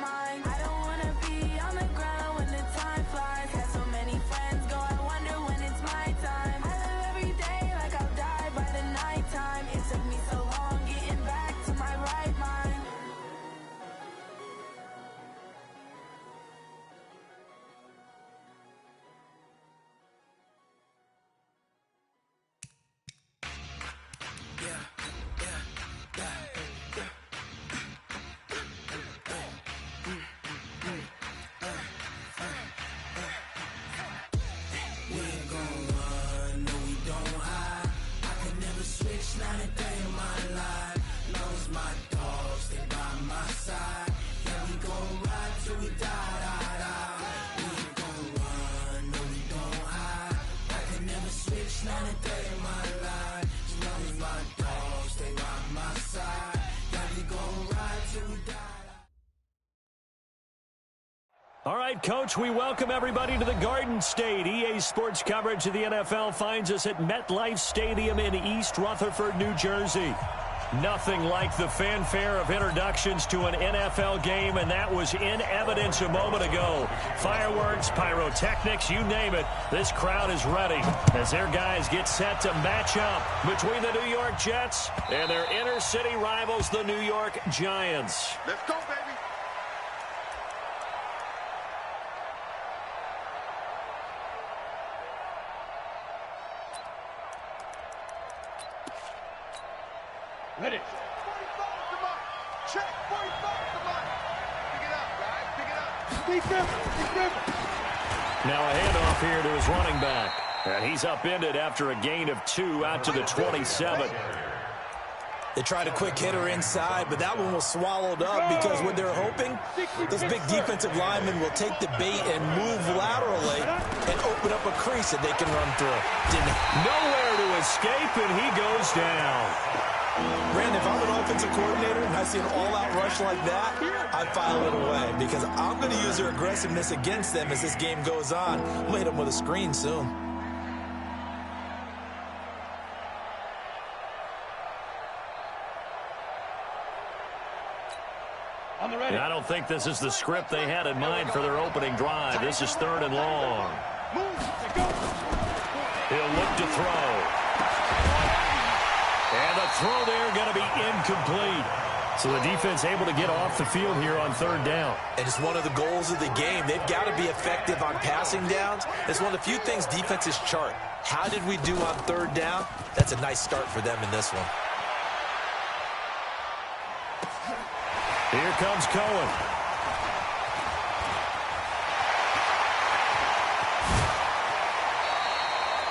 mind. I don't wanna be on the ground when the time flies. Had so many friends go, I wonder when it's my time. I live every day like I'll die by the nighttime. It took me so long getting back to my right mind. Not a day in my life. Knows my dogs, they by my side. Yeah, we gon' ride till we die. We ain't gon' run, no, we don't hide. I can never switch, not a day in my life. As long as my dogs, they by my side. Yeah, we gon' ride till we die. All right, Coach, we welcome everybody to the Garden State. EA Sports coverage of the NFL finds us at MetLife Stadium in East Rutherford, New Jersey. Nothing like the fanfare of introductions to an NFL game, and that was in evidence a moment ago. Fireworks, pyrotechnics, you name it. This crowd is ready as their guys get set to match up between the New York Jets and their inner-city rivals, the New York Giants. Let's go, baby. Ready. 45 the mark. Check. 45 the mark. Pick it up, guys. Pick it up. Defense. Now a handoff here to his running back. And he's upended after a gain of 2 out to the 27. They tried a quick hitter inside, but that one was swallowed up because what they're hoping, those big defensive linemen will take the bait and move laterally and open up a crease that they can run through. Nowhere to escape, and he goes down. Brandon, if I'm an offensive coordinator and I see an all-out rush like that, I file it away because I'm going to use their aggressiveness against them as this game goes on. I'm going to hit them with a screen soon. I don't think this is the script they had in mind for their opening drive. This is 3rd and long. He'll look to throw. And the throw there going to be incomplete. So the defense able to get off the field here on 3rd down. And it's one of the goals of the game. They've got to be effective on passing downs. It's one of the few things defenses chart. How did we do on 3rd down? That's a nice start for them in this one. Here comes Cohen.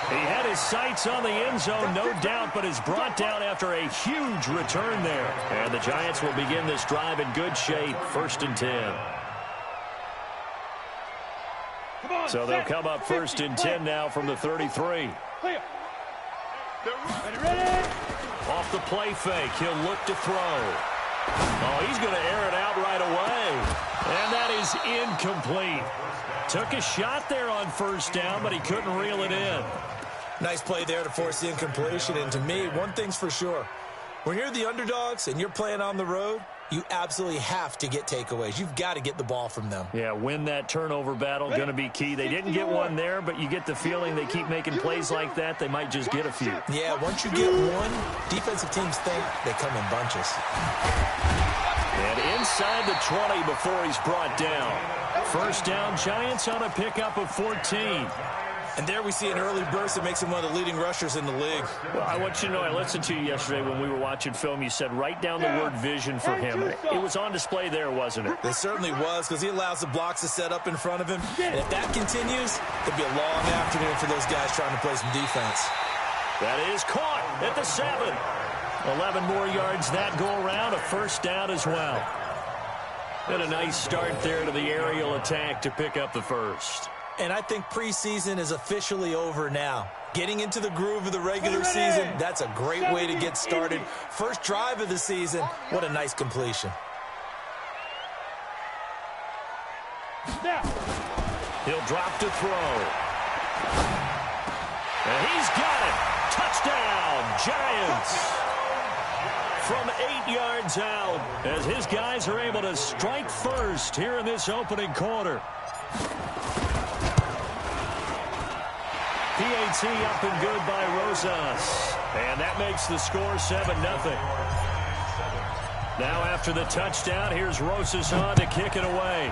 He had his sights on the end zone, no doubt, but is brought down after a huge return there. And the Giants will begin this drive in good shape, 1st and 10. So they'll come up 1st and 10 now from the 33. Off the play fake, he'll look to throw. Oh, he's going to air it out right away. And that is incomplete. Took a shot there on 1st down, but he couldn't reel it in. Nice play there to force the incompletion. And to me, one thing's for sure. When you're the underdogs and you're playing on the road, you absolutely have to get takeaways. You've got to get the ball from them. Yeah, win that turnover battle, going to be key. They didn't get one there, but you get the feeling they keep making plays like that, they might just get a few. Yeah, once you get one, defensive teams think they come in bunches. And inside the 20 before he's brought down. 1st down, Giants on a pickup of 14. And there we see an early burst that makes him one of the leading rushers in the league. Well, I want you to know, I listened to you yesterday when we were watching film. You said write down the word vision for him. It was on display there, wasn't it? It certainly was, because he allows the blocks to set up in front of him. And if that continues, it'll be a long afternoon for those guys trying to play some defense. That is caught at the 7. 11 more yards that go around, a 1st down as well. And a nice start there to the aerial attack to pick up the 1st. And I think preseason is officially over now. Getting into the groove of the regular season, that's a great way to get started. First drive of the season, what a nice completion. He'll drop to throw. And he's got it. Touchdown, Giants. from 8 yards out as his guys are able to strike first here in this opening quarter. PAT up and good by Rosas. And that makes the score 7-0. Now after the touchdown, here's Rosas on to kick it away.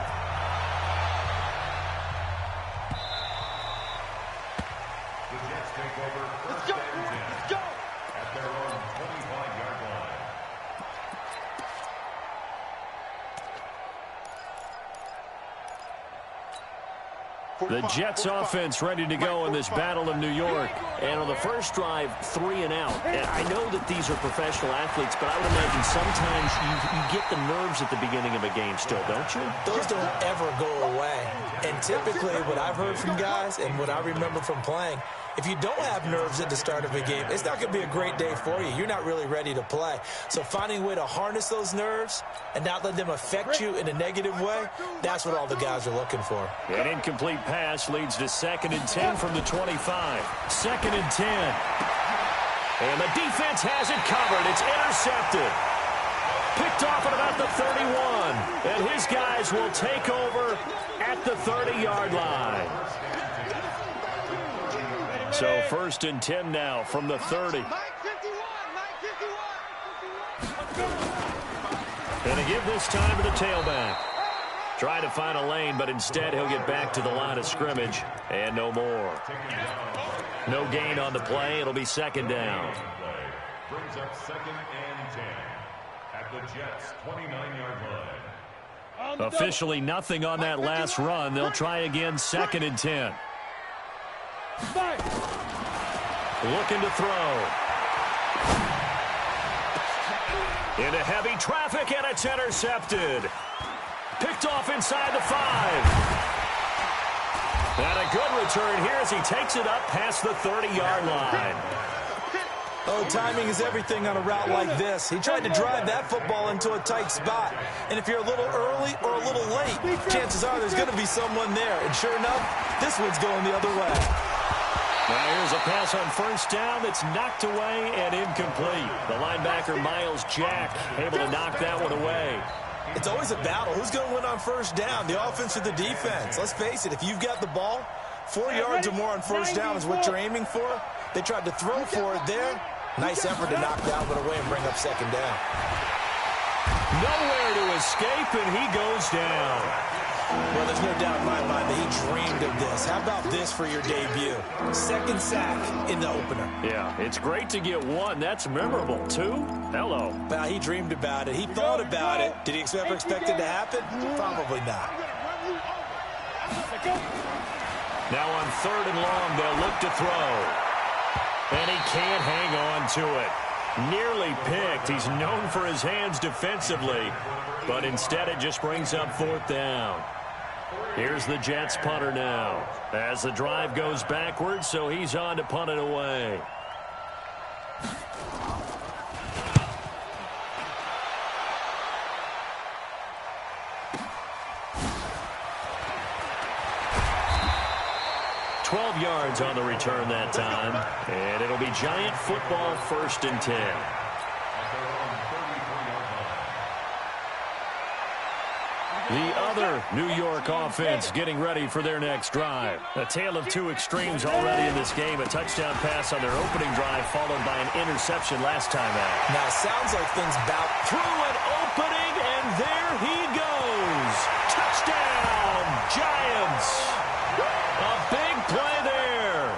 The Jets offense ready to go in this Battle of New York. And on the first drive, 3 and out. And I know that these are professional athletes, but I would imagine sometimes you get the nerves at the beginning of a game still, don't you? Those don't ever go away. And typically what I've heard from guys and what I remember from playing, if you don't have nerves at the start of a game, it's not going to be a great day for you. You're not really ready to play. So finding a way to harness those nerves and not let them affect you in a negative way, that's what all the guys are looking for. An incomplete pass leads to 2nd and 10 from the 25. 2nd and 10. And the defense has it covered. It's intercepted. Picked off at about the 31. And his guys will take over at the 30-yard line. So 1st and 10 now from the 30. And to give this time to the tailback. Try to find a lane, but instead he'll get back to the line of scrimmage. And no more. No gain on the play. It'll be 2nd down. Brings up 2nd and 10 at the Jets' 29-yard line. Officially nothing on that last run. They'll try again 2nd and 10. Looking to throw. Into heavy traffic, and it's intercepted. Picked off inside the 5. And a good return here as he takes it up past the 30-yard line. Oh, timing is everything on a route like this. He tried to drive that football into a tight spot. And if you're a little early or a little late, chances are there's going to be someone there. And sure enough, this one's going the other way. Now here's a pass on 1st down that's knocked away and incomplete. The linebacker, Miles Jack, able to knock that one away. It's always a battle. Who's going to win on 1st down, the offense or the defense? Let's face it, if you've got the ball, 4 yards or more on 1st down is what you're aiming for. They tried to throw for it there. Nice effort to knock that one away and bring up 2nd down. Nowhere to escape, and he goes down. Well, there's no doubt in my mind that he dreamed of this. How about this for your debut? 2nd sack in the opener. Yeah, it's great to get 1. That's memorable. 2? Hello. Well, he dreamed about it. He thought about it. Did he ever expect it to happen? Probably not. Now on 3rd and long, they'll look to throw. And he can't hang on to it. Nearly picked. He's known for his hands defensively, but instead it just brings up 4th down. Here's the Jets punter now as the drive goes backwards, so he's on to punt it away. Yards on the return that time, and it'll be Giant football 1st and 10. The other New York offense getting ready for their next drive. A tale of 2 extremes already in this game. A touchdown pass on their opening drive followed by an interception last time out. Now, sounds like things bout through an opening, and there he goes. Touchdown, Giants. A big play there.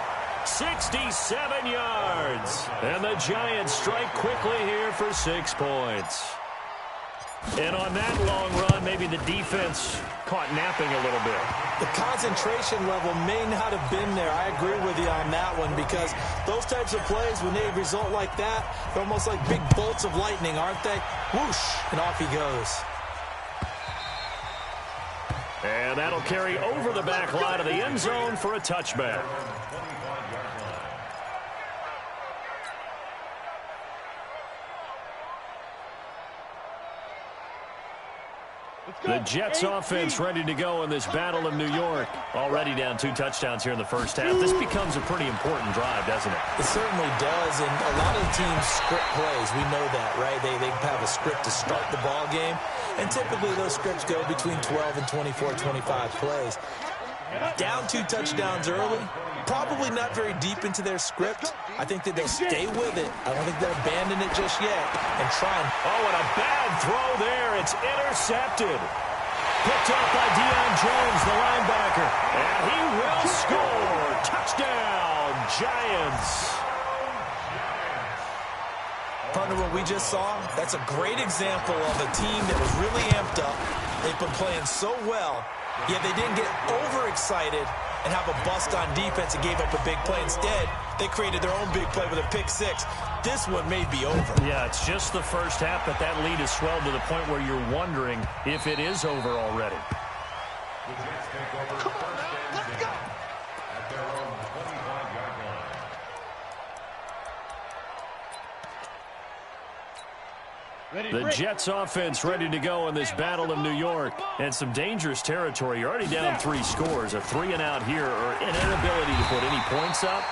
67 yards. And the Giants strike quickly here for 6 points. And on that long run, maybe the defense caught napping a little bit. The concentration level may not have been there. I agree with you on that one because those types of plays, when they result like that, they're almost like big bolts of lightning, aren't they? Whoosh, and off he goes. And that'll carry over the back line of the end zone for a touchback. The Jets offense ready to go in this Battle of New York. Already down 2 touchdowns here in the first half. This becomes a pretty important drive, doesn't it? It certainly does, and a lot of the teams script plays. We know that, right? They have a script to start the ball game, and typically those scripts go between 12 and 24, 25 plays. Down 2 touchdowns early, probably not very deep into their script. I think that they'll stay with it. I don't think they'll abandon it just yet and try and... Oh, and a bad throw there. It's intercepted. Picked up by Deion Jones, the linebacker. And he will score. Touchdown, Giants. Partner, what we just saw, that's a great example of a team that was really amped up. They've been playing so well, yet they didn't get overexcited and have a bust on defense and gave up a big play. Instead, they created their own big play with a pick-6. This one may be over. Yeah, it's just the first half, but that lead has swelled to the point where you're wondering if it is over already. The Jets take over first and 10 at their own 25-yard line. The Jets offense ready to go in this Battle of New York. And some dangerous territory. You're already down 3 scores. A 3-and-out here or an inability to put any points up.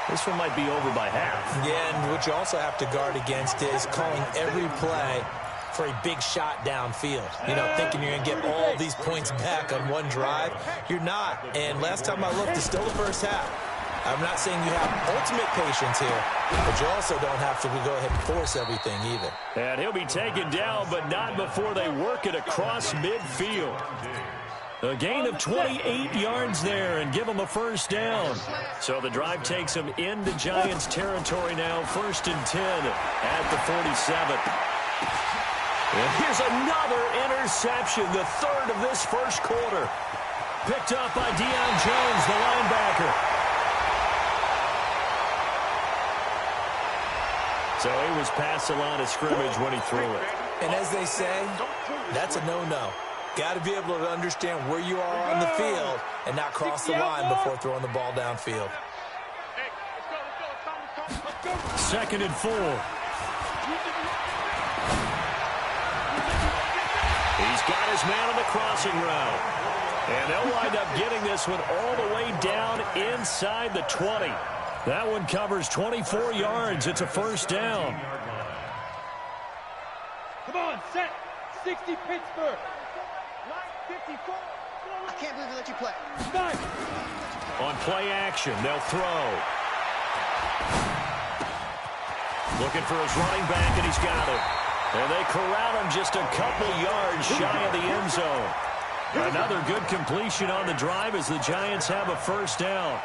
This one might be over by half. Yeah, and what you also have to guard against is calling every play for a big shot downfield. You know, thinking you're going to get all these points back on one drive. You're not. And last time I looked, it's still the first half. I'm not saying you have ultimate patience here, but you also don't have to go ahead and force everything either. And he'll be taken down, but not before they work it across midfield. A gain of 28 yards there and give them a first down. So the drive takes them into Giants territory now, 1st and 10 at the 47. And here's another interception, the 3rd of this first quarter. Picked up by Deion Jones, the linebacker. So he was past the line of scrimmage when he threw it. And as they say, that's a no-no. Got to be able to understand where you are on the field and not cross the line before throwing the ball downfield. 2nd and 4. He's got his man on the crossing route. And they'll wind up getting this one all the way down inside the 20. That one covers 24 yards. It's a first down. Come on, set. 60 Pittsburgh. 54. I can't believe they let you play. On play action, they'll throw. Looking for his running back, and he's got it. And they corral him just a couple yards shy of the end zone. Another good completion on the drive as the Giants have a first down.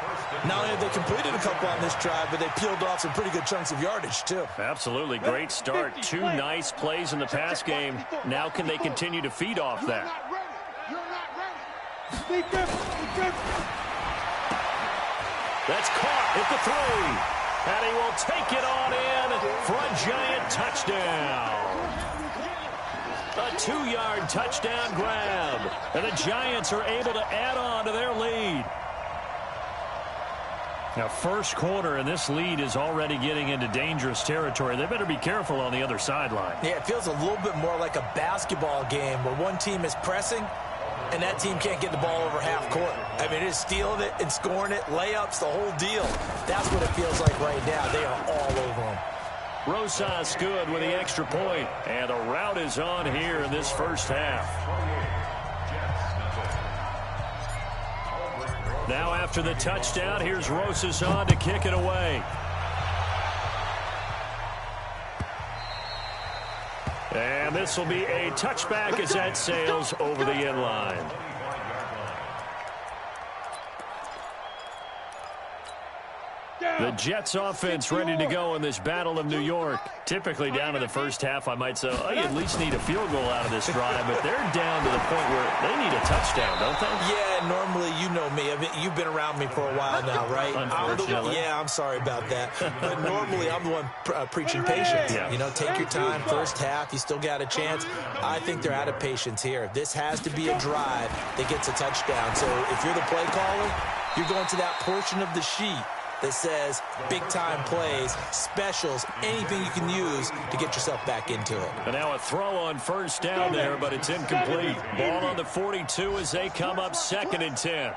Not only have they completed a couple on this drive, but they peeled off some pretty good chunks of yardage, too. Absolutely. Great start. 2 nice plays in the pass game. Now can they continue to feed off that? That's caught at the 3. And he will take it on in for a Giant touchdown. A 2-yard touchdown grab. And the Giants are able to add on to their lead. Now, first quarter, and this lead is already getting into dangerous territory. They better be careful on the other sideline. Yeah, it feels a little bit more like a basketball game where one team is pressing and that team can't get the ball over half court. I mean, it is stealing it and scoring it, layups, the whole deal. That's what it feels like right now. They are all over them. Rosas good with the extra point, and the route is on here in this first half. Now after the touchdown, here's Rosas on to kick it away. And this will be a touchback as that sails over the end line. The Jets offense ready to go in this Battle of New York. Typically down in the first half, I might say, oh, you at least need a field goal out of this drive, but they're down to the point where they need a touchdown, don't they? Yeah, normally, you know me. I mean, you've been around me for a while now, right? Unfortunately. I'm sorry about that. But normally, I'm the one preaching patience. Yeah. You know, take your time. First half, you still got a chance. I think they're out of patience here. This has to be a drive that gets a touchdown. So if you're the play caller, you're going to that portion of the sheet that says big-time plays, specials, anything you can use to get yourself back into it. And now a throw on first down there, but it's incomplete. Ball on the 42 as they come up 2nd and 10.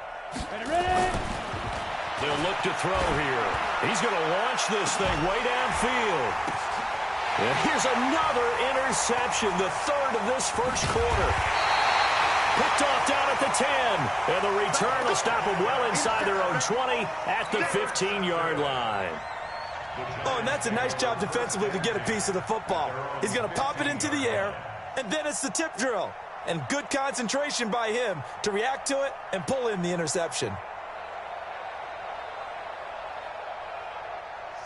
They'll look to throw here. He's going to launch this thing way downfield. And here's another interception, the 3rd of this first quarter. Picked off down at the 10. And the return will stop them well inside their own 20 at the 15-yard line. Oh, and that's a nice job defensively to get a piece of the football. He's going to pop it into the air, and then it's the tip drill. And good concentration by him to react to it and pull in the interception.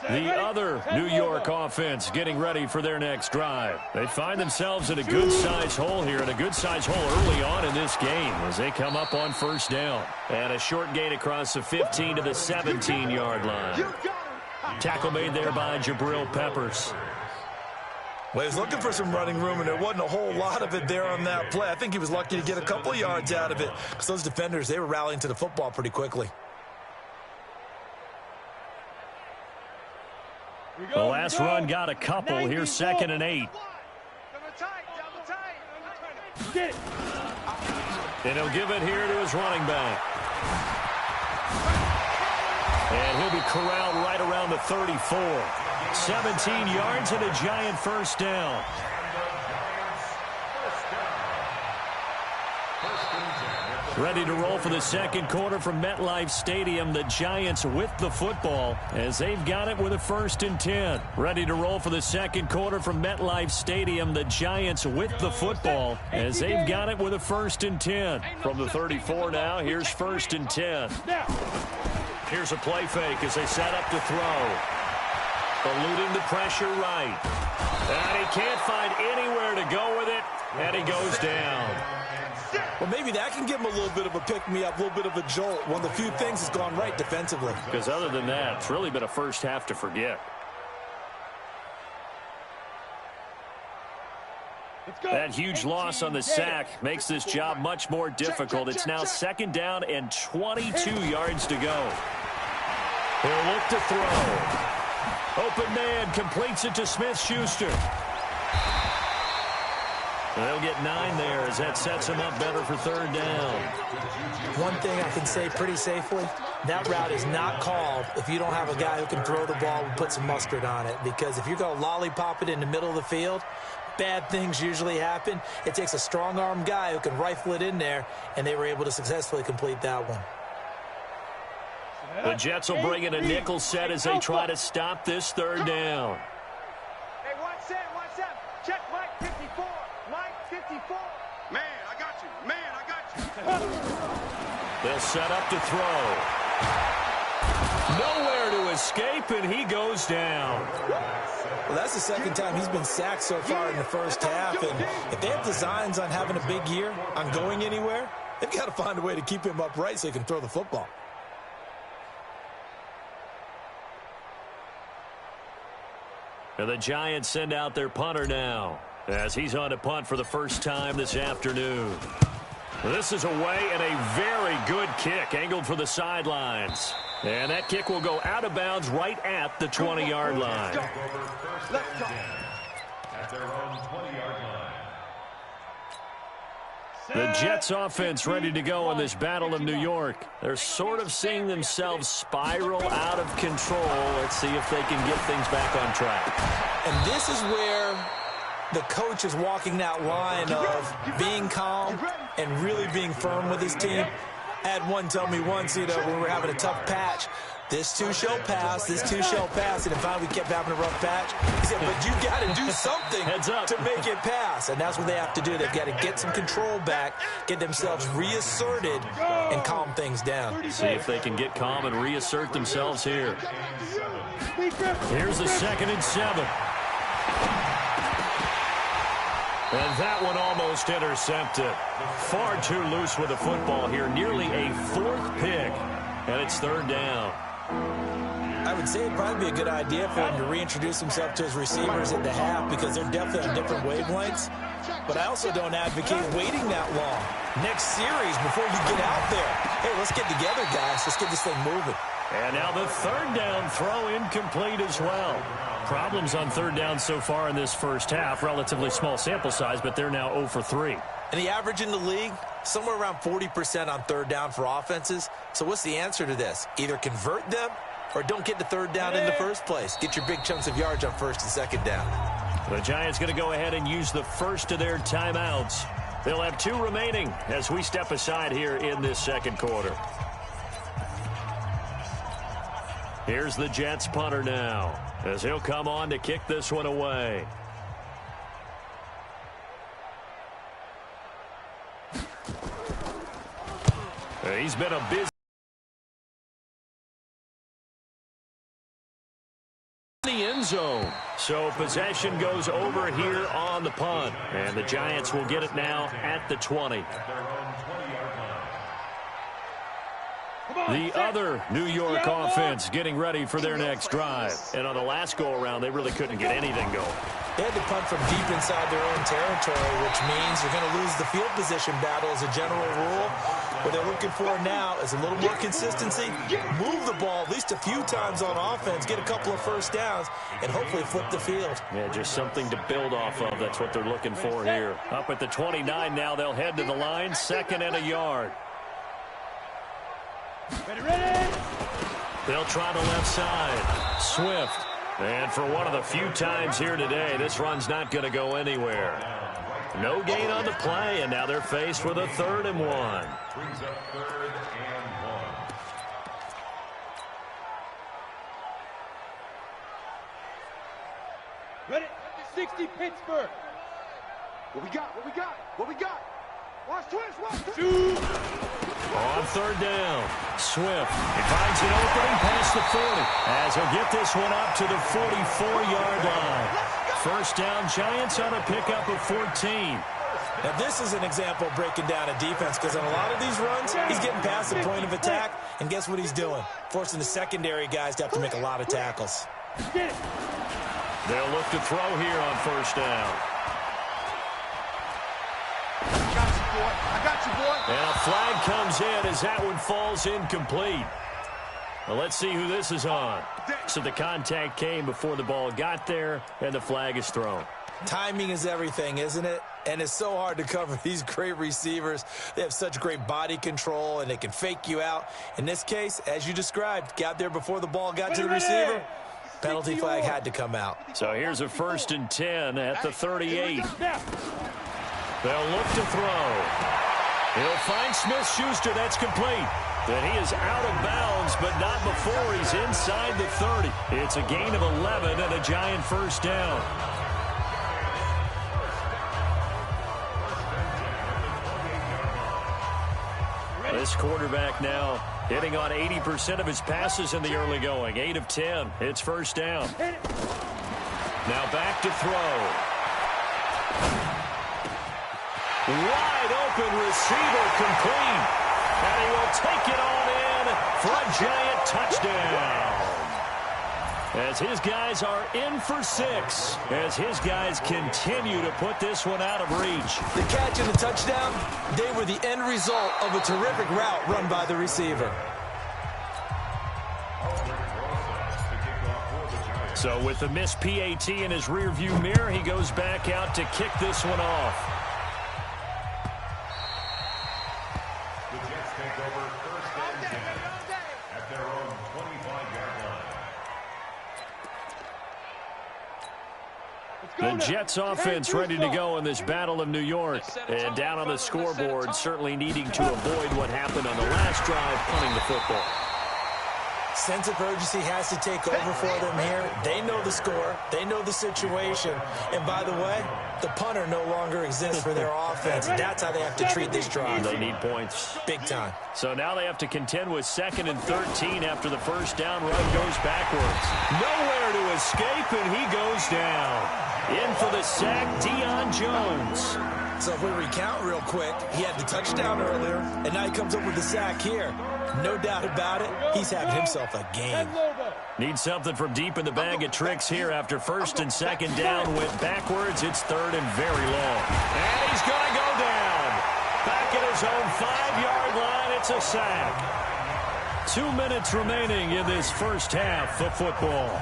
The other New York offense getting ready for their next drive. They find themselves in a good-sized hole here, and a good-sized hole early on in this game as they come up on first down. And a short gain across the 15 to the 17-yard line. Tackle made there by Jabril Peppers. Well, he was looking for some running room, and there wasn't a whole lot of it there on that play. I think he was lucky to get a couple of yards out of it because those defenders, they were rallying to the football pretty quickly. The last run got a couple. Here's 2nd and 8. And he'll give it here to his running back. And he'll be corralled right around the 34. 17 yards and a giant first down. Ready to roll for the second quarter from MetLife Stadium. The Giants with the football as they've got it with a 1st and 10. Ready to roll for the second quarter from MetLife Stadium. The Giants with the football as they've got it with a 1st and 10. From the 34 now, here's 1st and 10. Here's a play fake as they set up to throw. Eluding the pressure right. And he can't find anywhere to go with it, and he goes down. Well, maybe that can give him a little bit of a pick-me-up, a little bit of a jolt. One of the few things that's gone right defensively. Because other than that, it's really been a first half to forget. That huge loss on the sack makes this job much more difficult. It's now 2nd down and 22 yards to go. He'll look to throw. Open man completes it to Smith-Schuster. They'll get 9 there as that sets him up better for 3rd down. One thing I can say pretty safely, that route is not called if you don't have a guy who can throw the ball and put some mustard on it. Because if you're going to lollipop it in the middle of the field, bad things usually happen. It takes a strong-arm guy who can rifle it in there, and they were able to successfully complete that one. The Jets will bring in a nickel set as they try to stop this 3rd down. Hey, one set. Check Mike 54. Mike 54. Man, I got you. Man, I got you. They'll set up to throw. Nowhere to escape, and he goes down. Well, that's the 2nd time he's been sacked so far in the first half. And if they have designs on having a big year, on going anywhere, they've got to find a way to keep him upright so he can throw the football. And the Giants send out their punter now as he's on to punt for the first time this afternoon. This is away and a very good kick angled for the sidelines. And that kick will go out of bounds right at the 20-yard line. Let's go. At their own 20-yard line. The Jets offense ready to go in this Battle of New York. They're sort of seeing themselves spiral out of control. Let's see if they can get things back on track. And this is where the coach is walking that line of being calm and really being firm with his team. I had one tell me once, when we were having a tough patch, this too shall pass, this too shall pass. And finally we kept having a rough patch. He said, but you got to do something to make it pass. And that's what they have to do. They've got to get some control back, get themselves reasserted, and calm things down. See if they can get calm and reassert themselves here. Here's the 2nd and 7. And that one almost intercepted. Far too loose with the football here. Nearly a 4th pick. And it's 3rd down. I would say it'd probably be a good idea for him to reintroduce himself to his receivers at the half because they're definitely on different wavelengths. But I also don't advocate waiting that long. Next series, before you get out there, hey, let's get together, guys. Let's get this thing moving. And now the third down throw incomplete as well. Problems on third down so far in this first half. Relatively small sample size, but they're now 0 for 3. And the average in the league, somewhere around 40% on third down for offenses. So what's the answer to this? Either convert them or don't get the third down in the first place. Get your big chunks of yards on first and second down. The Giants going to go ahead and use the first of their timeouts. They'll have 2 remaining as we step aside here in this second quarter. Here's the Jets punter now as he'll come on to kick this one away. He's been a busy in the end zone. So possession goes over here on the punt. And the Giants will get it now at the 20. The other New York offense getting ready for their next drive. And on the last go-around, they really couldn't get anything going. They had to punt from deep inside their own territory, which means you're going to lose the field position battle as a general rule. What they're looking for now is a little more consistency, move the ball at least a few times on offense, get a couple of first downs, and hopefully flip the field. Yeah, just something to build off of. That's what they're looking for here. Up at the 29 now, they'll head to the line, 2nd and a yard. Ready. They'll try the left side. Swift. And for one of the few times here today, this run's not going to go anywhere. No gain on the play, and now they're faced with a 3rd and 1. Brings up 3rd and 1. Ready. 60 Pittsburgh. What we got? What we got? What we got? Watch twist. Watch twist. Shoot. On 3rd down, Swift. He finds an opening past the 40 as he'll get this one up to the 44-yard line. First down, Giants on a pickup of 14. Now, this is an example of breaking down a defense because on a lot of these runs, he's getting past the point of attack, and guess what he's doing? Forcing the secondary guys to have to make a lot of tackles. They'll look to throw here on first down. I got you, boy. And a flag comes in as that one falls incomplete. Well, let's see who this is on. So the contact came before the ball got there, and the flag is thrown. Timing is everything, isn't it? And it's so hard to cover these great receivers. They have such great body control, and they can fake you out. In this case, as you described, got there before the ball got to the receiver. Penalty flag had to come out. So here's a 1st and 10 at the 38. They'll look to throw. He'll find Smith-Schuster. That's complete. Then he is out of bounds, but not before he's inside the 30. It's a gain of 11 and a Giant first down. This quarterback now hitting on 80% of his passes in the early going. 8 of 10. It's first down. Now back to throw. Wide open receiver complete. And he will take it on in for a Giant touchdown. As his guys are in for 6. As his guys continue to put this one out of reach. The catch and the touchdown, they were the end result of a terrific route run by the receiver. So with the missed PAT in his rearview mirror, he goes back out to kick this one off. The Jets take over 1st and 10 at their own 25-yard line. The Jets offense ready to go in this Battle of New York. And down on the scoreboard, certainly needing to avoid what happened on the last drive, punting the football. Sense of urgency has to take over for them here. They know the score. They know the situation. And by the way, the punter no longer exists for their offense. That's how they have to treat this drive. They need points. Big time. So now they have to contend with 2nd and 13 after the first down run goes backwards. Nowhere to escape, and he goes down. In for the sack, Deion Jones. So if we recount real quick, he had the touchdown earlier, and now he comes up with the sack here. No doubt about it, he's having himself a game. Needs something from deep in the bag of tricks here after 1st and 2nd down. Went backwards. It's 3rd and very long. And he's going to go down. Back at his own 5-yard line. It's a sack. 2 minutes remaining in this first half of football.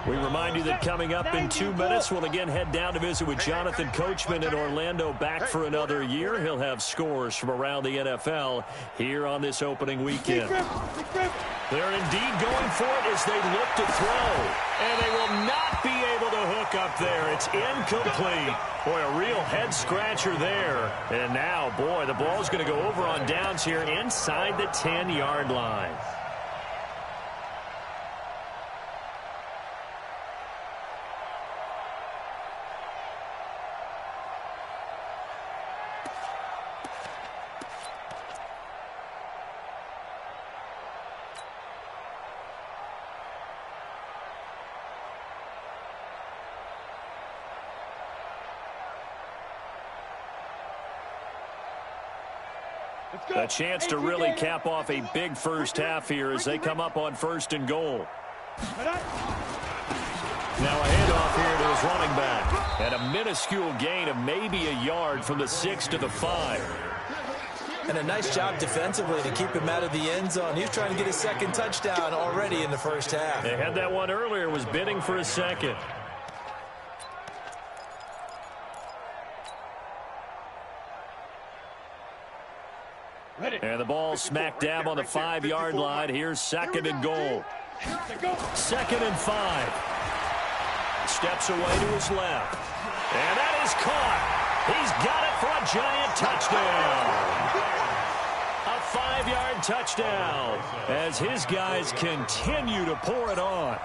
We remind you that coming up in 2 minutes, we'll again head down to visit with Jonathan Coachman in Orlando, back for another year. He'll have scores from around the NFL here on this opening weekend. They're indeed going for it as they look to throw. And they will not be able to hook up there. It's incomplete. Boy, a real head-scratcher there. And now, boy, the ball's going to go over on downs here inside the 10-yard line. A chance to really cap off a big first half here as they come up on 1st and goal. Now a handoff here to his running back. And a minuscule gain of maybe a yard from the 6 to the 5. And a nice job defensively to keep him out of the end zone. He's trying to get his second touchdown already in the first half. They had that one earlier, was bidding for a second. And the ball smack dab on the 5-yard line. Here's 2nd and goal. 2nd and 5. Steps away to his left. And that is caught. He's got it for a giant touchdown. A 5-yard touchdown as his guys continue to pour it on.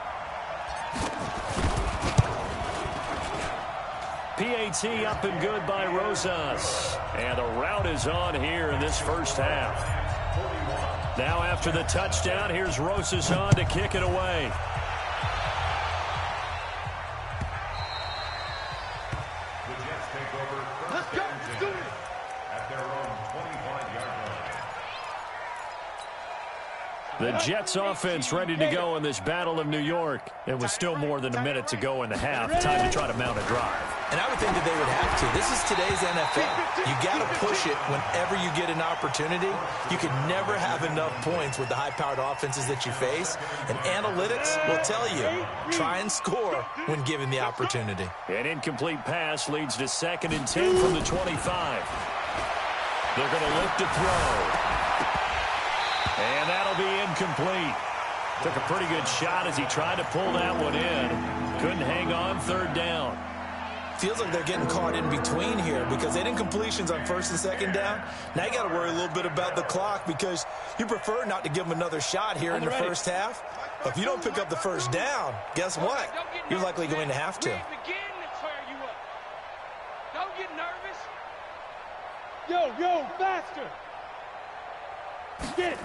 PAT up and good by Rosas. And the route is on here in this first half. Now after the touchdown, here's Rosas on to kick it away. The Jets take over first and 10 at their own 25-yard line. The Jets offense ready to go in this Battle of New York. It was still more than a minute to go in the half. Time to try to mount a drive. And I would think that they would have to. This is today's NFL. You got to push it whenever you get an opportunity. You can never have enough points with the high-powered offenses that you face. And analytics will tell you, try and score when given the opportunity. An incomplete pass leads to 2nd and 10 from the 25. They're going to look to throw. And that'll be incomplete. Took a pretty good shot as he tried to pull that one in. Couldn't hang on 3rd down. Feels like they're getting caught in between here because they didn't completions on 1st and 2nd down. Now you got to worry a little bit about the clock because you prefer not to give them another shot here in the first half. But if you don't pick up the 1st down, guess what? You're likely going to have to. Don't get nervous. Yo, faster. Get it.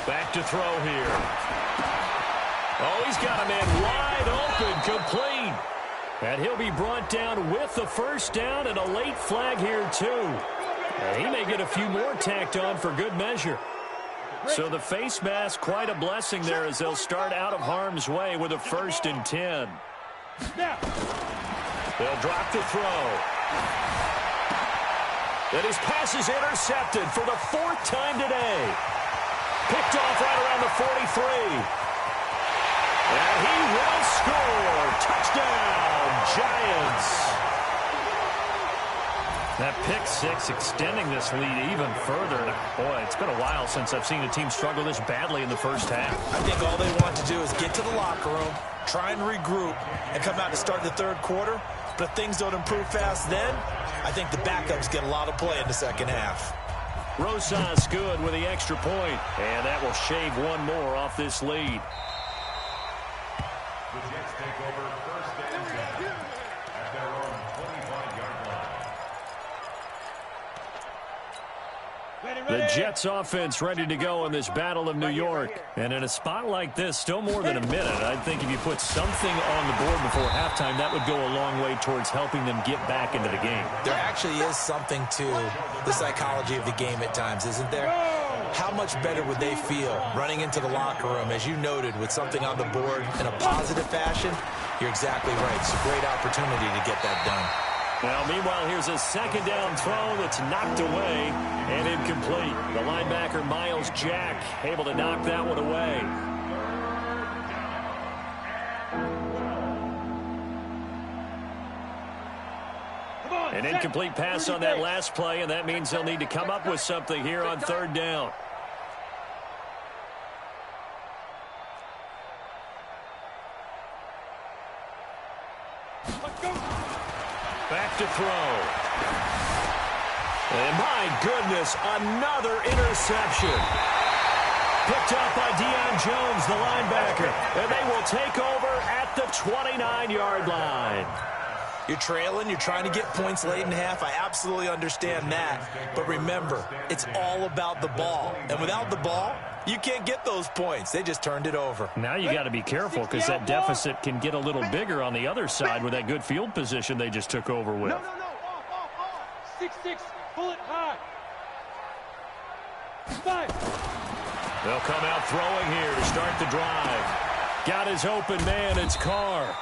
Back to throw here. Oh, he's got a man wide open, complete. And he'll be brought down with the 1st down and a late flag here, too. And he may get a few more tacked on for good measure. So the face mask, quite a blessing there as they'll start out of harm's way with a 1st and 10. They'll drop the throw. And his pass is intercepted for the 4th time today. Picked off right around the 43. And he will score. Touchdown, Giants. That pick 6 extending this lead even further. Boy, it's been a while since I've seen a team struggle this badly in the first half. I think all they want to do is get to the locker room, try and regroup, and come out to start the 3rd quarter. But if things don't improve fast then, I think the backups get a lot of play in the 2nd half. Rosas good with the extra point. And that will shave one more off this lead. The Jets take over 1st and 10 at their own 25-yard line. The Jets offense ready to go in this Battle of New York. And in a spot like this, still more than a minute, I think if you put something on the board before halftime, that would go a long way towards helping them get back into the game. There actually is something to the psychology of the game at times, isn't there? How much better would they feel running into the locker room, as you noted, with something on the board in a positive fashion? You're exactly right. It's a great opportunity to get that done. Now, meanwhile, here's a second down throw that's knocked away and incomplete. The linebacker, Miles Jack, able to knock that one away. An incomplete pass on that last play, and that means they'll need to come up with something here on third down. Back to throw. And my goodness, another interception. Picked up by Deion Jones, the linebacker. And they will take over at the 29-yard line. You're trailing. You're trying to get points late in half. I absolutely understand that. But remember, it's all about the ball. And without the ball, you can't get those points. They just turned it over. Now you got to be careful because that deficit can get a little bigger on the other side with that good field position they just took over with. No. Off. 6-6. Pull it high. 5. They'll come out throwing here to start the drive. Got his open man. It's Carr.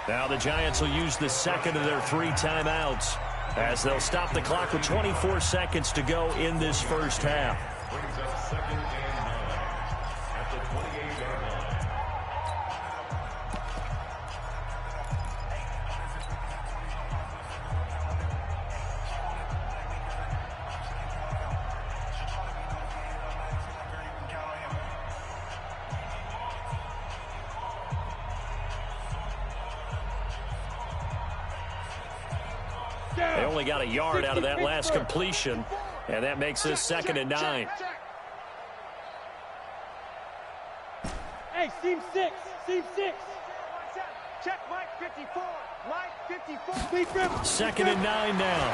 Now the Giants will use the second of their 3 timeouts as they'll stop the clock with 24 seconds to go in this first half. Brings up second and 9 at the 28-yard line. They only got a yard out of that last completion, and that makes this second and 9. Hey, seam 6. Check Mike 54. Mike 54. Second and 9 now.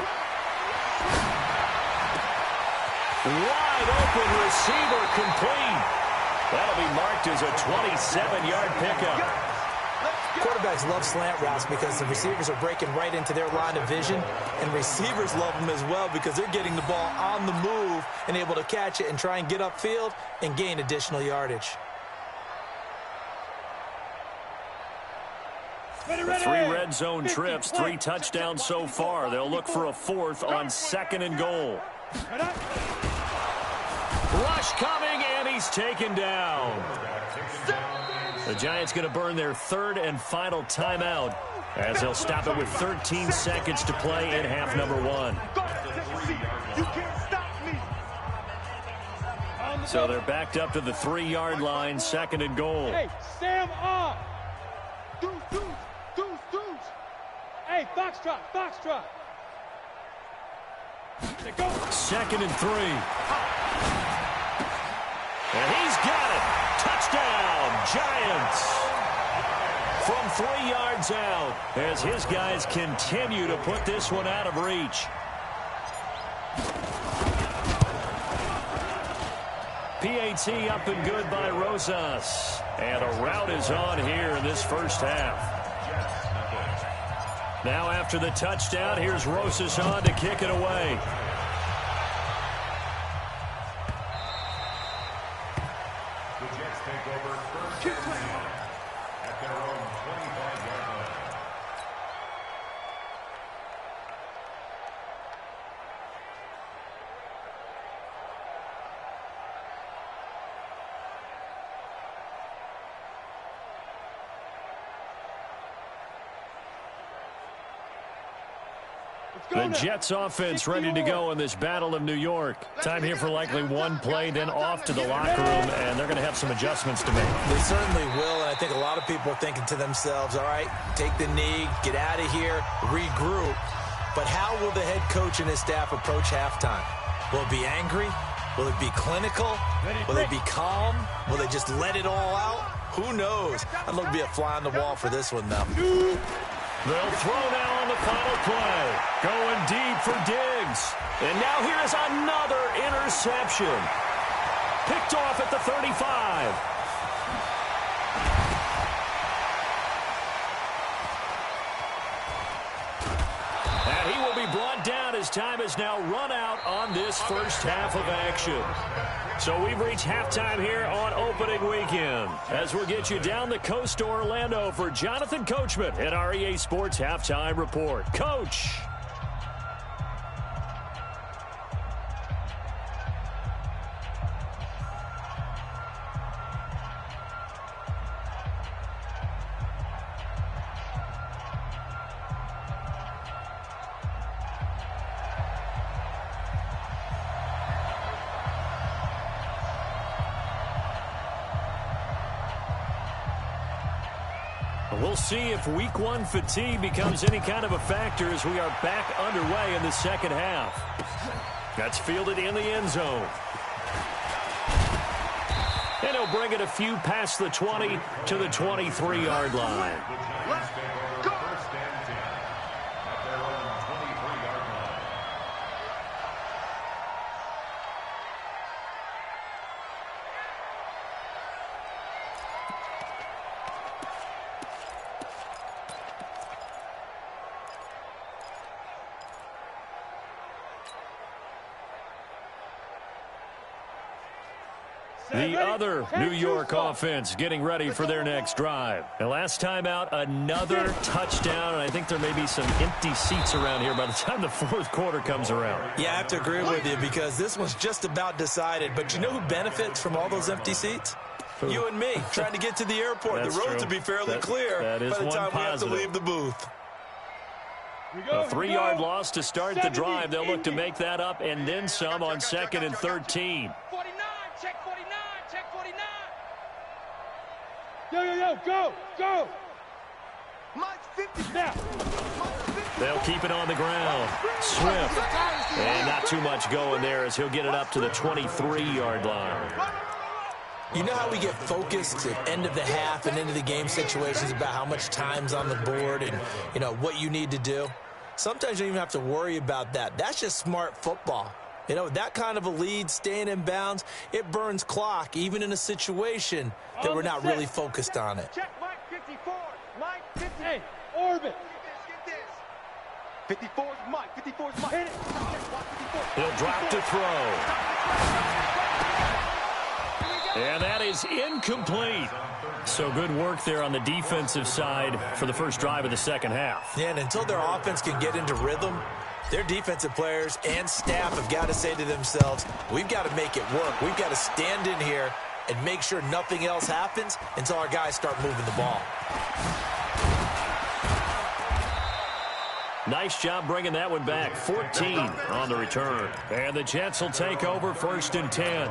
Wide open receiver complete. That'll be marked as a 27-yard pickup. Quarterbacks love slant routes because the receivers are breaking right into their line of vision, and receivers love them as well because they're getting the ball on the move and able to catch it and try and get upfield and gain additional yardage. 3 red zone trips, 3 touchdowns so far. They'll look for a 4th on 2nd and goal. Rush coming, and he's taken down. The Giants going to burn their 3rd and final timeout as they'll stop it with 13 seconds to play in half number 1. So they're backed up to the 3-yard line, 2nd and goal. Hey, Sam off. Deuce. Hey, Foxtrot. 2nd and 3. And he's got it. Touchdown, Giants. From 3 yards out as his guys continue to put this one out of reach. PAT up and good by Rosas. And a rout is on here in this first half. Now after the touchdown, here's Rosas on to kick it away. The Jets take over first and 10 at their own 25-yard line. The Jets offense ready to go in this Battle of New York. Time here for likely one play, then off to the locker room, and they're going to have some adjustments to make. They certainly will, and I think a lot of people are thinking to themselves, all right, take the knee, get out of here, regroup. But how will the head coach and his staff approach halftime? Will it be angry? Will it be clinical? Will it be calm? Will they just let it all out? Who knows? I'd love to be a fly on the wall for this one, though. They'll throw now on the final play. Going deep for Diggs. And now here's another interception. Picked off at the 35. And he will be brought down as time is now run out on this first half of action. So we've reached halftime here on opening weekend as we'll get you down the coast to Orlando for Jonathan Coachman at our EA Sports Halftime Report. Coach. We'll see if week one fatigue becomes any kind of a factor as we are back underway in the second half. That's fielded in the end zone. And he'll bring it a few past the 20 to the 23-yard line. The other New York offense getting ready for their next drive. And last time out, another touchdown, and I think there may be some empty seats around here by the time the fourth quarter comes around. Yeah, I have to agree with you because this one's just about decided. But you know who benefits from all those empty seats? You and me, trying to get to the airport. That's the roads true. will be fairly clear that is by the time we have to positive. leave the booth. A 3-yard loss to start the drive. They'll look to make that up and then some on 2nd and 13. 49, check 49, check 49. Yo, go. Mine's 50 now. They'll keep it on the ground. Swift. And not too much going there as he'll get it up to the 23-yard line. You know how we get focused at end of the half and into the game situations about how much time's on the board and, you know, what you need to do? Sometimes you don't even have to worry about that. That's just smart football. You know, that kind of a lead, staying in bounds, it burns clock, even in a situation that we're not really focused on it. Check Mike 54. Mike 50. Hey, orbit. Get this. 54's Mike. 54's Mike. Hit it. He'll drop to throw. And that is incomplete. So good work there on the defensive side for the first drive of the second half. Yeah, and until their offense can get into rhythm, their defensive players and staff have got to say to themselves, we've got to make it work. We've got to stand in here and make sure nothing else happens until our guys start moving the ball. Nice job bringing that one back. 14 on the return. And the Jets will take over 1st and 10.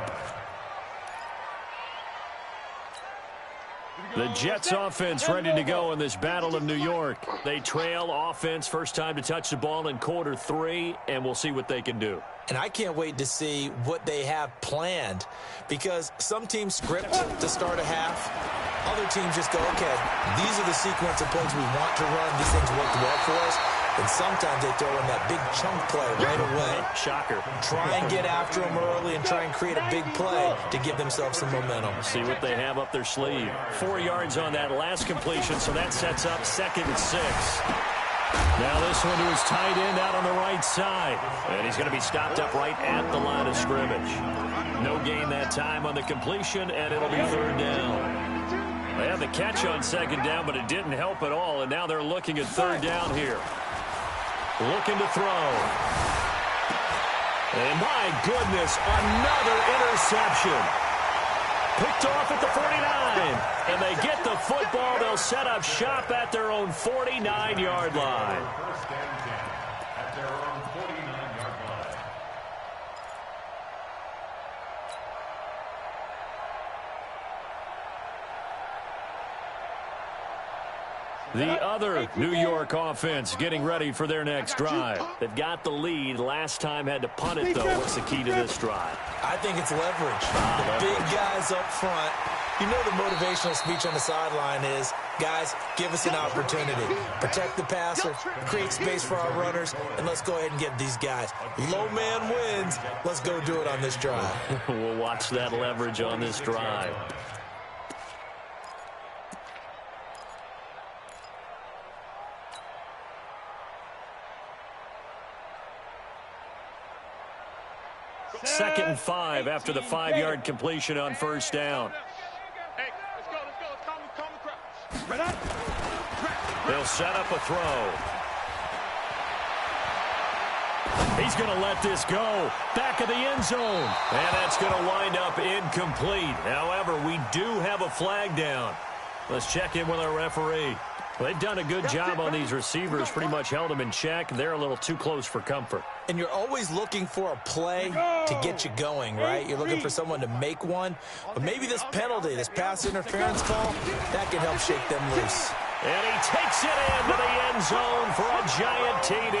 The Jets offense ready to go in this Battle of New York. They trail offense, first time to touch the ball in quarter 3, and we'll see what they can do. And I can't wait to see what they have planned because some teams script to start a half. Other teams just go, okay, these are the sequence of plays we want to run. These things worked well for us. And sometimes they throw in that big chunk play right away. Shocker. Try and get after them early and try and create a big play to give themselves some momentum. See what they have up their sleeve. 4 yards on that last completion, so that sets up 2nd and 6. Now this one to his tight end out on the right side. And he's going to be stopped up right at the line of scrimmage. No gain that time on the completion, and it'll be 3rd down. They had the catch on 2nd down, but it didn't help at all, and now they're looking at 3rd down here. Looking to throw. And my goodness, another interception. Picked off at the 49. And they get the football. They'll set up shop at their own 49-yard line. First and 10 at their own 49-yard line. The other New York offense getting ready for their next drive. They've got the lead. Last time had to punt it, though. What's the key to this drive? I think it's leverage. The big guys up front. You know the motivational speech on the sideline is, guys, give us an opportunity. Protect the passer, create space for our runners, and let's go ahead and get these guys. Low man wins. Let's go do it on this drive. We'll watch that leverage on this drive. 2nd and 5 after the 5-yard completion on first down. Hey, let's go. Let's calm the crowd. They'll set up a throw. He's going to let this go. Back of the end zone. And that's going to wind up incomplete. However, we do have a flag down. Let's check in with our referee. Well, they've done a good job on these receivers, pretty much held them in check. They're a little too close for comfort. And you're always looking for a play to get you going, right? You're looking for someone to make one. But maybe this penalty, this pass interference call, that can help shake them loose. And he takes it into the end zone for a giant TD.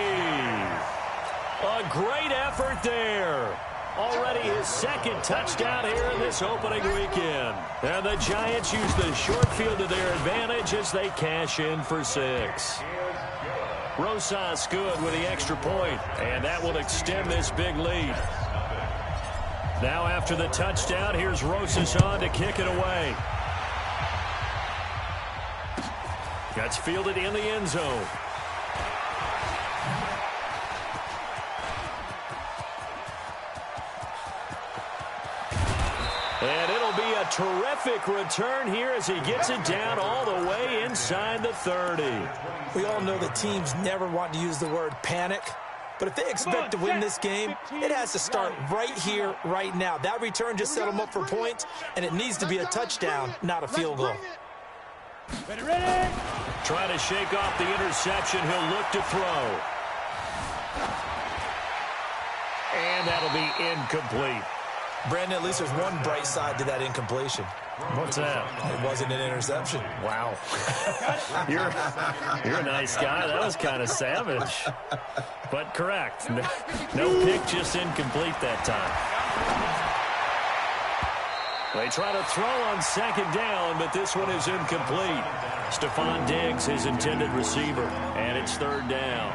A great effort there. Already his 2nd touchdown here in this opening weekend. And the Giants use the short field to their advantage as they cash in for 6. Rosas good with the extra point, and that will extend this big lead. Now after the touchdown, here's Rosas on to kick it away. That's fielded in the end zone. And it'll be a terrific return here as he gets it down all the way inside the 30. We all know that teams never want to use the word panic. But if they expect to win this game, it has to start right here, right now. That return just set them up for points, and it needs to be a touchdown, not a field goal. Ready. Trying to shake off the interception. He'll look to throw. And that'll be incomplete. Brandon, at least there's one bright side to that incompletion. What's that? It wasn't an interception. Wow. You're a nice guy. That was kind of savage. But correct. No pick, just incomplete that time. They try to throw on 2nd down, but this one is incomplete. Stephon Diggs, his intended receiver, and it's 3rd down.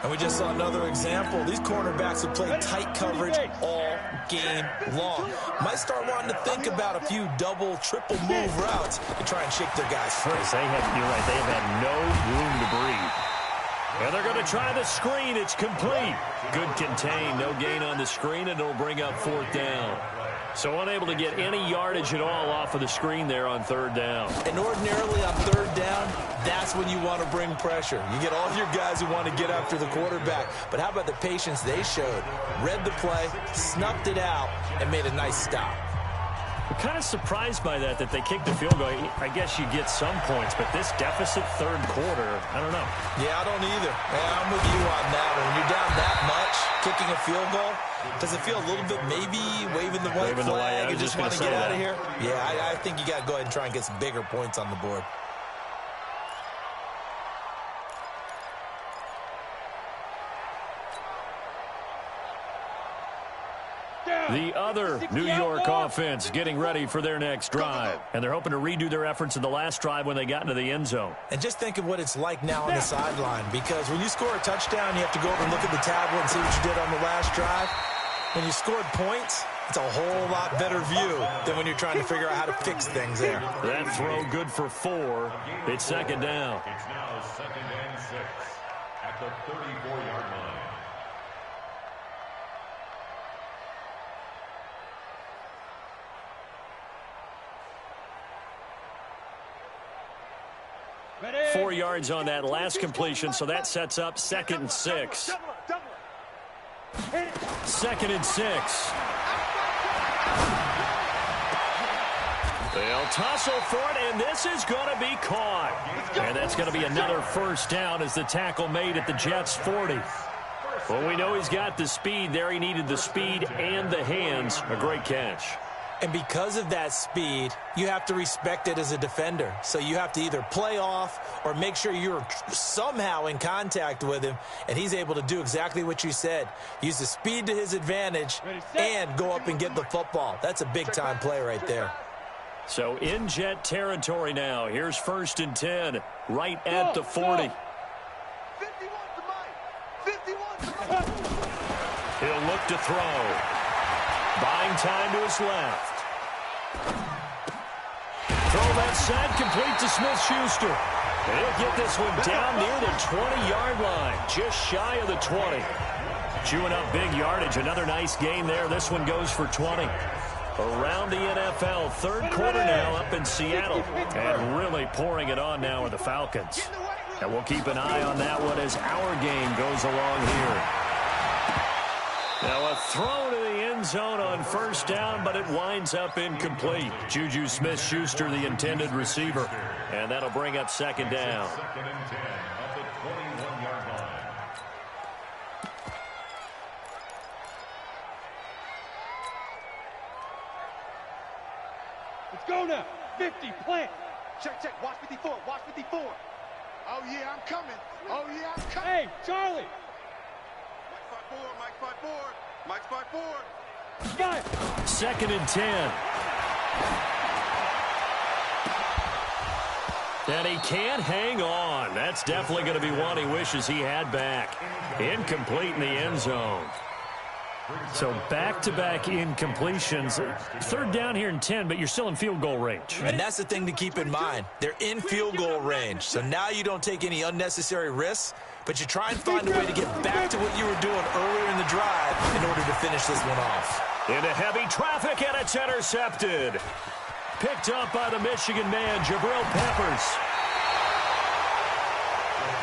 And we just saw another example. These cornerbacks have played tight coverage all game long. Might start wanting to think about a few double, triple move routes to try and shake their guys free. You're right. They have had no room to breathe. And they're going to try the screen. It's complete. Good contain. No gain on the screen, and it'll bring up 4th down. So unable to get any yardage at all off of the screen there on 3rd down. And ordinarily on 3rd down, that's when you want to bring pressure. You get all your guys who want to get after the quarterback. But how about the patience they showed? Read the play, snuffed it out, and made a nice stop. I'm kind of surprised by that they kicked the field goal. I guess you get some points, but this deficit 3rd quarter, I don't know. Yeah, I don't either. Yeah, I'm with you on that. When you're down that much, kicking a field goal, does it feel a little bit maybe waving the white flag and just want to get out of here? Yeah, I think you got to go ahead and try and get some bigger points on the board. The other New York offense getting ready for their next drive. And they're hoping to redo their efforts in the last drive when they got into the end zone. And just think of what it's like now on the sideline, because when you score a touchdown, you have to go over and look at the tablet and see what you did on the last drive. When you scored points, it's a whole lot better view than when you're trying to figure out how to fix things there. That throw good for 4. It's 2nd down. It's now 2nd and 6 at the 34-yard line. Ready. 4 yards on that last completion, so that sets up 2nd and 6. 2nd and 6. They'll tussle for it, and this is going to be caught. And that's going to be another 1st down as the tackle made at the Jets' 40. Well, we know he's got the speed there. He needed the speed and the hands. A great catch. And because of that speed, you have to respect it as a defender. So you have to either play off or make sure you're somehow in contact with him, and he's able to do exactly what you said. Use the speed to his advantage and go up and get the football. That's a big-time play right there. So in Jet territory now. Here's 1st and 10, right at the 40. 51 to Mike. 51 to Mike. He'll look to throw. Buying time to his left. Throw that side, complete to Smith-Schuster. He'll get this one down near the 20-yard line, just shy of the 20. Chewing up big yardage. Another nice gain there. This one goes for 20. Around the NFL, third quarter now up in Seattle. And really pouring it on now are the Falcons. And we'll keep an eye on that one as our game goes along here. Now a throw to the end zone on first down, but it winds up incomplete. Juju Smith-Schuster, the intended receiver. And that'll bring up second down. Second and 10 at the 21-yard line. Let's go now. 50, plant. Check. Watch 54. Watch 54. Oh, yeah, I'm coming. Oh, yeah, I'm coming. Hey, Charlie. Mike 5-4. Got it. Second and 10. And he can't hang on. That's definitely going to be one he wishes he had back. Incomplete in the end zone. So back-to-back incompletions. Third down here and 10, but you're still in field goal range. And that's the thing to keep in mind. They're in field goal range. So now you don't take any unnecessary risks, but you try and find a way to get back to what you were doing earlier in the drive in order to finish this one off. Into heavy traffic, and it's intercepted. Picked up by the Michigan man, Jabril Peppers.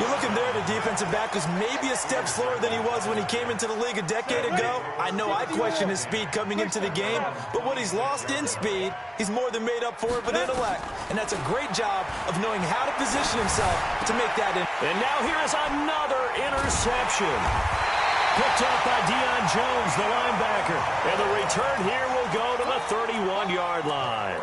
You're looking there, the defensive back was maybe a step slower than he was when he came into the league a decade ago. I know I questioned his speed coming into the game, but what he's lost in speed, he's more than made up for it with intellect. And that's a great job of knowing how to position himself to make that in. And now here is another interception. Picked up by Deion Jones, the linebacker. And the return here will go to the 31-yard line.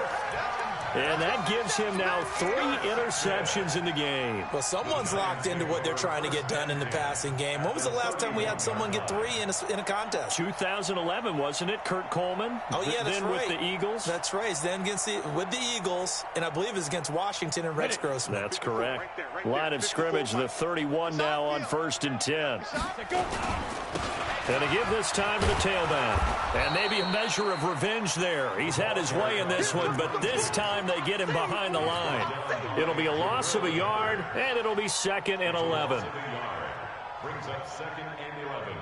And that gives him now 3 interceptions in the game. Well, someone's locked into what they're trying to get done in the passing game. When was the last time we had someone get 3 in a contest? 2011, wasn't it? Kurt Coleman. Oh, yeah, that's then right. with the Eagles. That's right. Then with the Eagles, and I believe it's against Washington and Rex Grossman. That's correct. Line of scrimmage, the 31 now on first and 10. And to give this time to the tailback. And maybe a measure of revenge there. He's had his way in this one, but this time they get him behind the line. It'll be a loss of a yard, and it'll be second and 11. Brings up second and 11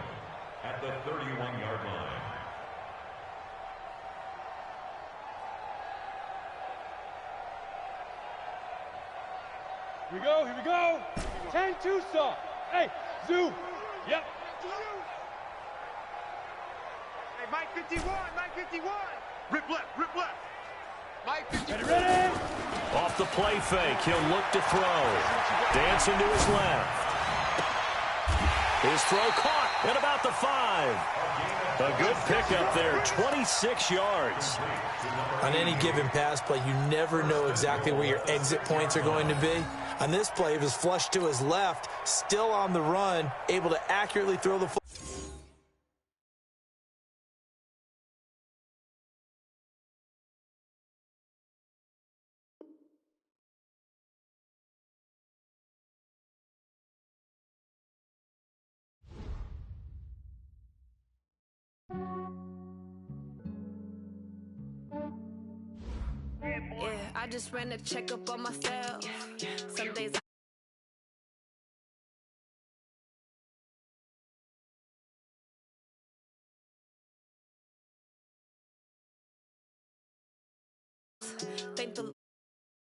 at the 31-yard line. Here we go. 10-2 saw. Hey, zoom. Yep. Hey, Mike 51. Rip left. Mike 51. Ready? Off the play fake, he'll look to throw. Dancing to his left. His throw caught at about the 5. A good pickup there, 26 yards. On any given pass play, you never know exactly where your exit points are going to be. On this play, it was flushed to his left, still on the run, able to accurately throw the football. Yeah, I just ran a checkup on myself. Some days thank the